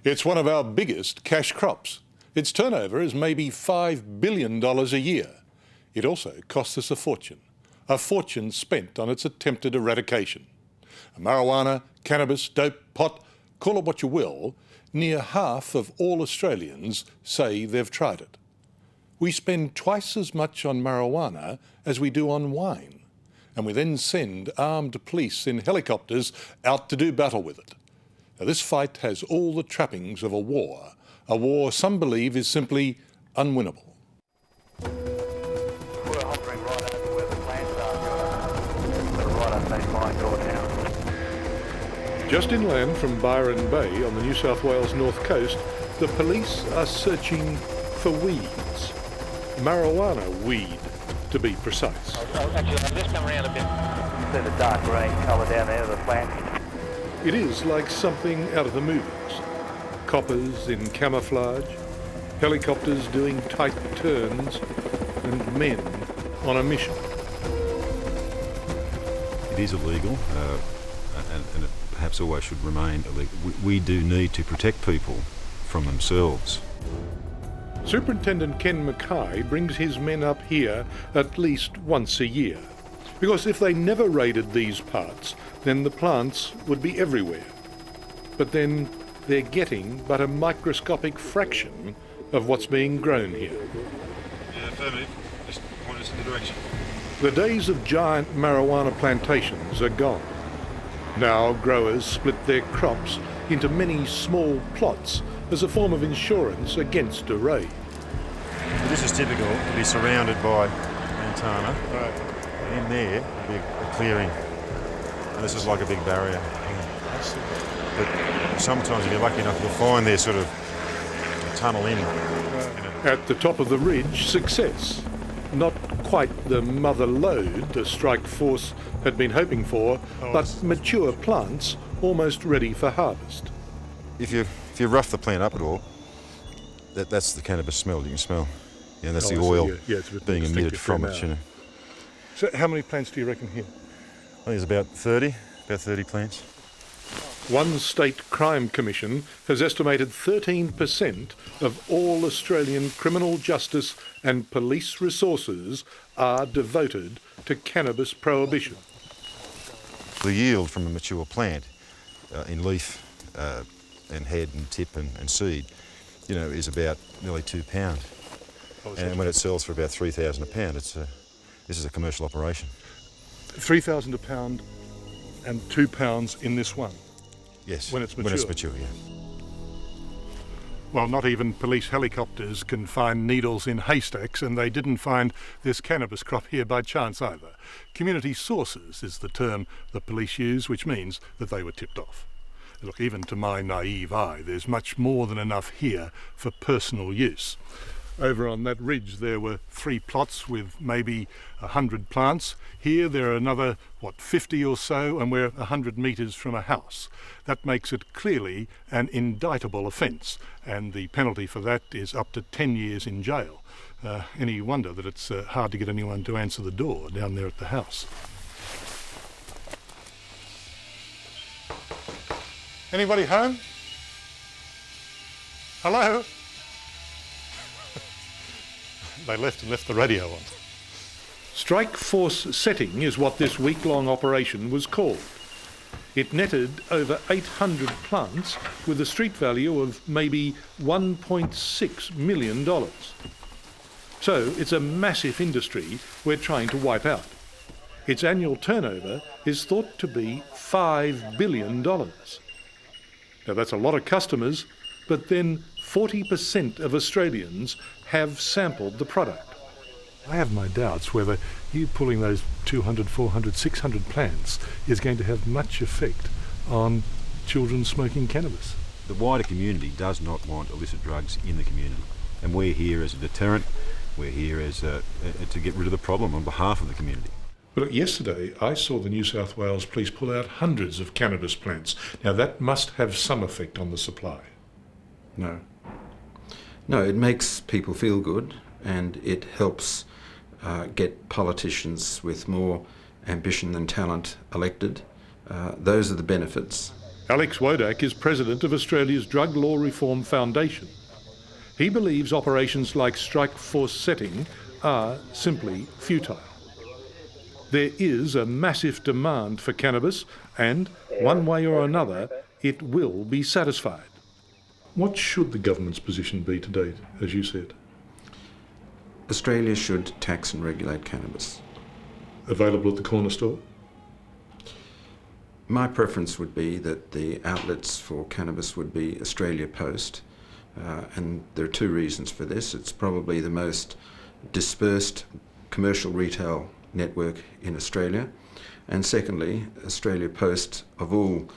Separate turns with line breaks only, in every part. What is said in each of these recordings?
It's one of our biggest cash crops. Its turnover is maybe $5 billion a year. It also costs us a fortune spent on its attempted eradication. Marijuana, cannabis, dope, pot, call it what you will, near half of all Australians say they've tried it. We spend twice as much on marijuana as we do on wine, and we then send armed police in helicopters out to do battle with it. Now, this fight has all the trappings of a war some believe is simply unwinnable.
We're hovering right over where the plants are, right underneath my door now.
Just inland from Byron Bay on the New South Wales north coast, the police are searching for weeds. Marijuana weed, to be precise.
Actually, I'll just come around a bit. See the dark green colour down there of the plant?
It is like something out of the movies. Coppers in camouflage, helicopters doing tight turns, and men on a mission.
It is illegal, and it perhaps always should remain illegal. We do need to protect people from themselves.
Superintendent Ken Mackay brings his men up here at least once a year, because if they never raided these parts, then the plants would be everywhere. But then they're getting but a microscopic fraction of what's being grown here.
Yeah, affirmative. Just point us in the direction.
The days of giant marijuana plantations are gone. Now growers split their crops into many small plots as a form of insurance against a raid.
This is typical to be surrounded by lantana.
Right.
And in there will be a clearing. And this is like a big barrier. But sometimes if you're lucky enough, you'll find there's sort of a tunnel in.
At the top of the ridge, success. Not quite the mother lode the strike force had been hoping for, but mature plants almost ready for harvest.
If you rough the plant up at all, that's the cannabis smell you can smell. Yeah, that's the oil being emitted from it. You know.
So how many plants do you reckon here?
I think there's about 30 plants.
One state crime commission has estimated 13% of all Australian criminal justice and police resources are devoted to cannabis prohibition.
The yield from a mature plant in leaf and head and tip and seed, you know, is about nearly £2. And when it sells for about $3,000 a pound, this is a commercial operation.
$3,000 a pound and £2 in this one?
Yes,
when it's mature.
When it's mature, yeah.
Well, not even police helicopters can find needles in haystacks, and they didn't find this cannabis crop here by chance either. Community sources is the term the police use, which means that they were tipped off. Look, even to my naive eye, there's much more than enough here for personal use. Over on that ridge there were 3 plots with maybe 100 plants. Here there are another, 50 or so, and we're 100 metres from a house. That makes it clearly an indictable offence, and the penalty for that is up to 10 years in jail. Any wonder that it's hard to get anyone to answer the door down there at the house. Anybody home? Hello? They left the radio on. Strike force setting is what this week-long operation was called. It netted over 800 plants with a street value of maybe $1.6 million. So it's a massive industry we're trying to wipe out. Its annual turnover is thought to be $5 billion. Now that's a lot of customers, but then 40% of Australians have sampled the product. I have my doubts whether you pulling those 200, 400, 600 plants is going to have much effect on children smoking cannabis.
The wider community does not want illicit drugs in the community, and we're here as a deterrent. We're here as to get rid of the problem on behalf of the community.
But look, yesterday I saw the New South Wales Police pull out hundreds of cannabis plants. Now that must have some effect on the supply. No.
No, it makes people feel good, and it helps get politicians with more ambition and talent elected. Those are the benefits.
Alex Wodak is president of Australia's Drug Law Reform Foundation. He believes operations like strike force setting are simply futile. There is a massive demand for cannabis and, one way or another, it will be satisfied. What should the government's position be to date, as you said?
Australia should tax and regulate cannabis.
Available at the corner store?
My preference would be that the outlets for cannabis would be Australia Post, and there are two reasons for this. It's probably the most dispersed commercial retail network in Australia, and secondly, Australia Post, of all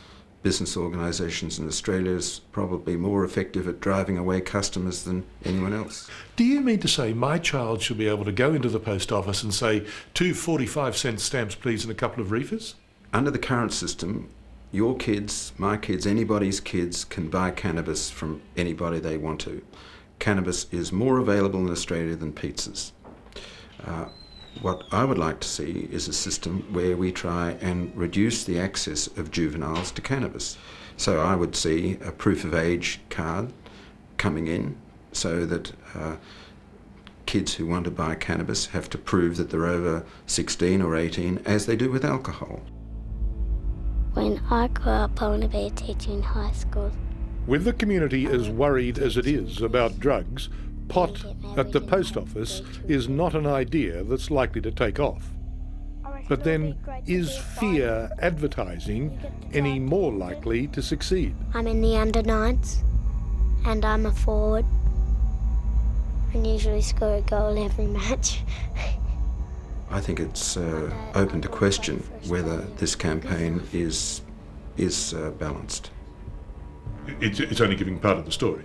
business organisations in Australia, is probably more effective at driving away customers than anyone else.
Do you mean to say my child should be able to go into the post office and say 2 45-cent stamps please and a couple of reefers?
Under the current system, your kids, my kids, anybody's kids can buy cannabis from anybody they want to. Cannabis is more available in Australia than pizzas. What I would like to see is a system where we try and reduce the access of juveniles to cannabis. So I would see a proof of age card coming in so that kids who want to buy cannabis have to prove that they're over 16 or 18, as they do with alcohol.
When I grow up, I want to be a teacher in high school.
With the community as worried as it is about drugs, pot at the post office is not an idea that's likely to take off. But then, is fear advertising any more likely to succeed?
I'm in the under-9s and I'm a forward. I usually score a goal every match.
I think it's open to question whether this campaign is balanced.
It's only giving part of the story.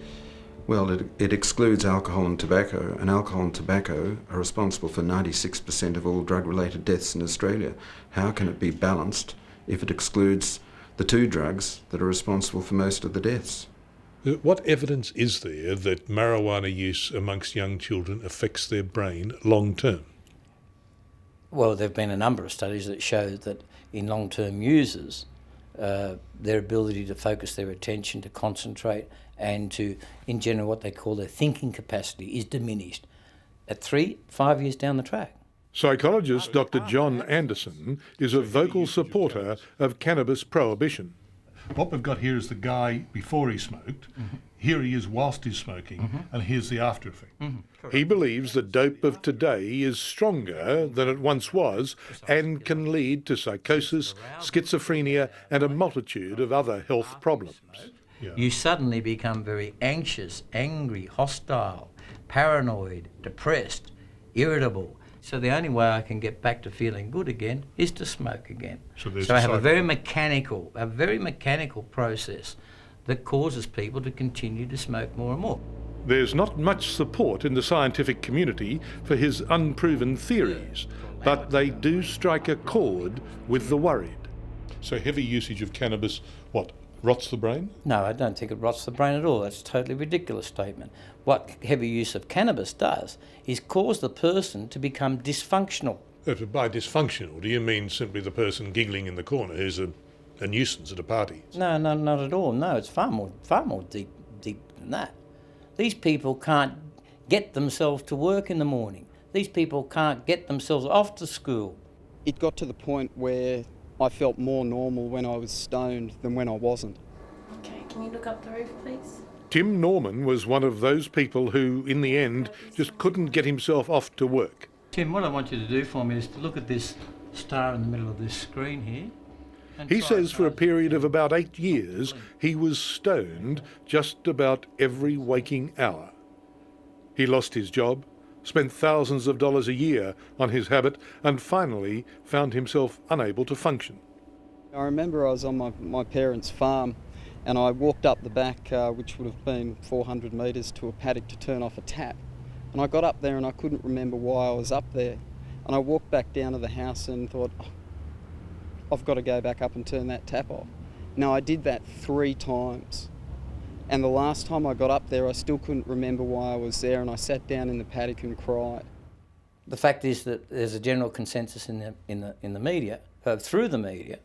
Well, it excludes alcohol and tobacco, and alcohol and tobacco are responsible for 96% of all drug-related deaths in Australia. How can it be balanced if it excludes the two drugs that are responsible for most of the deaths?
What evidence is there that marijuana use amongst young children affects their brain long term?
Well, there have been a number of studies that show that in long-term users, their ability to focus their attention, to concentrate, and to, in general, what they call their thinking capacity is diminished at 3-5 years down the track.
Psychologist Dr. John Anderson is a vocal supporter of cannabis prohibition. What we've got here is the guy before he smoked. Here he is whilst he's smoking, and here's the after effect. He believes the dope of today is stronger than it once was and can lead to psychosis, schizophrenia, and a multitude of other health problems. Yeah.
You suddenly become very anxious, angry, hostile, paranoid, depressed, irritable. So the only way I can get back to feeling good again is to smoke again. So I have a very mechanical process that causes people to continue to smoke more and more.
There's not much support in the scientific community for his unproven theories, but they do strike a chord with the worried. So heavy usage of cannabis, what, rots the brain?
No, I don't think it rots the brain at all. That's a totally ridiculous statement. What heavy use of cannabis does is cause the person to become dysfunctional.
By dysfunctional, do you mean simply the person giggling in the corner who's a nuisance at a party?
No, not at all. No, it's far more deep than that. These people can't get themselves to work in the morning. These people can't get themselves off to school.
It got to the point where I felt more normal when I was stoned than when I wasn't.
Okay, can you look up the roof, please?
Tim Norman was one of those people who, in the end, just couldn't get himself off to work.
Tim, what I want you to do for me is to look at this star in the middle of this screen here.
He says for a period of about 8 years, he was stoned just about every waking hour. He lost his job, spent thousands of dollars a year on his habit, and finally found himself unable to function.
I remember I was on my parents' farm and I walked up the back, which would have been 400 metres, to a paddock to turn off a tap. And I got up there and I couldn't remember why I was up there. And I walked back down to the house and thought, I've got to go back up and turn that tap off. Now, I did that 3 times. And the last time I got up there, I still couldn't remember why I was there, and I sat down in the paddock and cried.
The fact is that there's a general consensus in the media, through the media,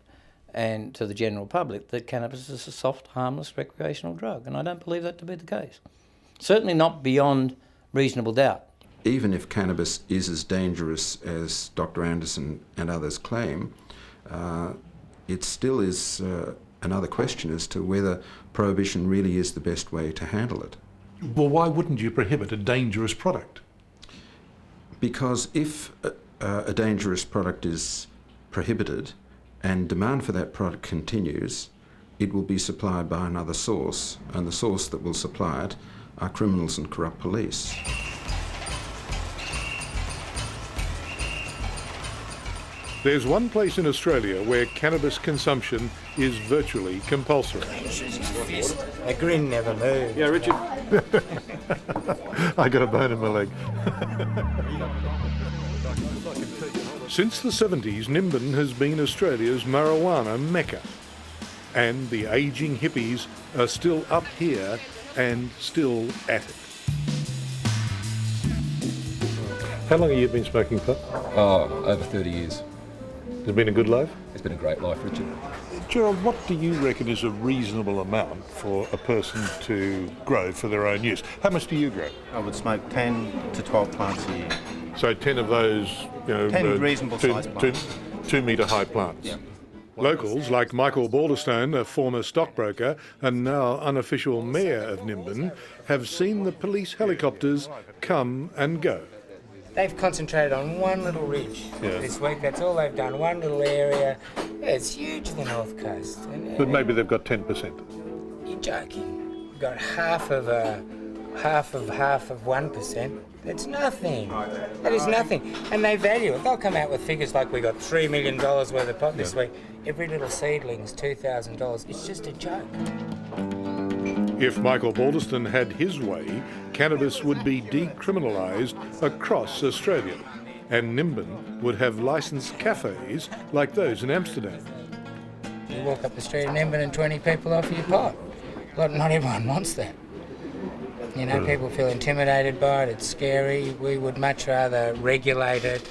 and to the general public that cannabis is a soft, harmless recreational drug, and I don't believe that to be the case. Certainly not beyond reasonable doubt.
Even if cannabis is as dangerous as Dr. Anderson and others claim, it still is another question as to whether prohibition really is the best way to handle it.
Well, why wouldn't you prohibit a dangerous product?
Because if a dangerous product is prohibited and demand for that product continues, it will be supplied by another source, and the source that will supply it are criminals and corrupt police.
There's one place in Australia where cannabis consumption is virtually compulsory.
A grin never moves.
Yeah, Richard. I got a bone in my leg. Since the 70s, Nimbin has been Australia's marijuana mecca. And the ageing hippies are still up here and still at it. How long have you been smoking pot?
Oh, over 30 years.
Has it been a good life?
It's been a great life, Richard.
Gerald, what do you reckon is a reasonable amount for a person to grow for their own use? How much do you grow?
I would smoke 10 to 12 plants a year.
So 10 of those,
10 reasonable sized plants.
2 metre high plants.
Yeah.
Locals like Michael Balderstone, a former stockbroker and now unofficial mayor of Nimbin, have seen the police helicopters come and go.
They've concentrated on one little ridge this week. That's all they've done, one little area. Yeah, it's huge, the North Coast.
But maybe they've got 10%.
You're joking. You've got half of 1%. That's nothing. That is nothing. And they value it. They'll come out with figures like we got $3 million worth of pot this week. Every little seedling is $2,000. It's just a joke.
If Michael Balderstone had his way, cannabis would be decriminalised across Australia, and Nimbin would have licensed cafes like those in Amsterdam.
You walk up the street in Nimbin and 20 people offer you pot. Not everyone wants that. You know, people feel intimidated by it, it's scary. We would much rather regulate it,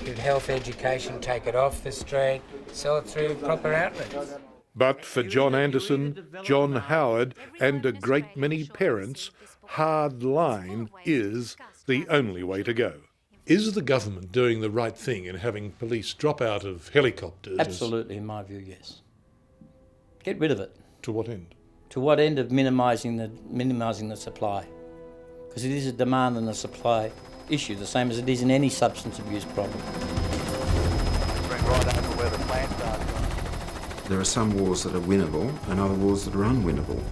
give health education, take it off the street, sell it through proper outlets.
But for John Anderson, John Howard and a great many parents, hard line is the only way to go. Is the government doing the right thing in having police drop out of helicopters?
Absolutely, in my view, yes. Get rid of it.
To what end?
To what end of minimising the supply? Because it is a demand and a supply issue, the same as it is in any substance abuse problem.
Bring right over where the plants are.
There are some wars that are winnable and other wars that are unwinnable.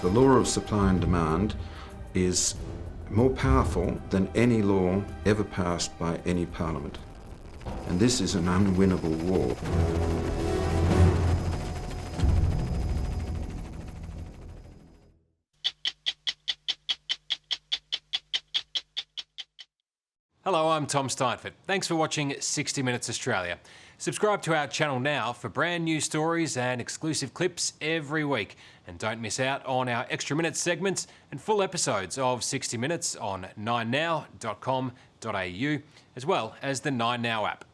The law of supply and demand is more powerful than any law ever passed by any parliament. And this is an unwinnable war.
Hello, I'm Tom Steinfort. Thanks for watching 60 Minutes Australia. Subscribe to our channel now for brand new stories and exclusive clips every week. And don't miss out on our Extra Minutes segments and full episodes of 60 Minutes on 9now.com.au, as well as the 9Now app.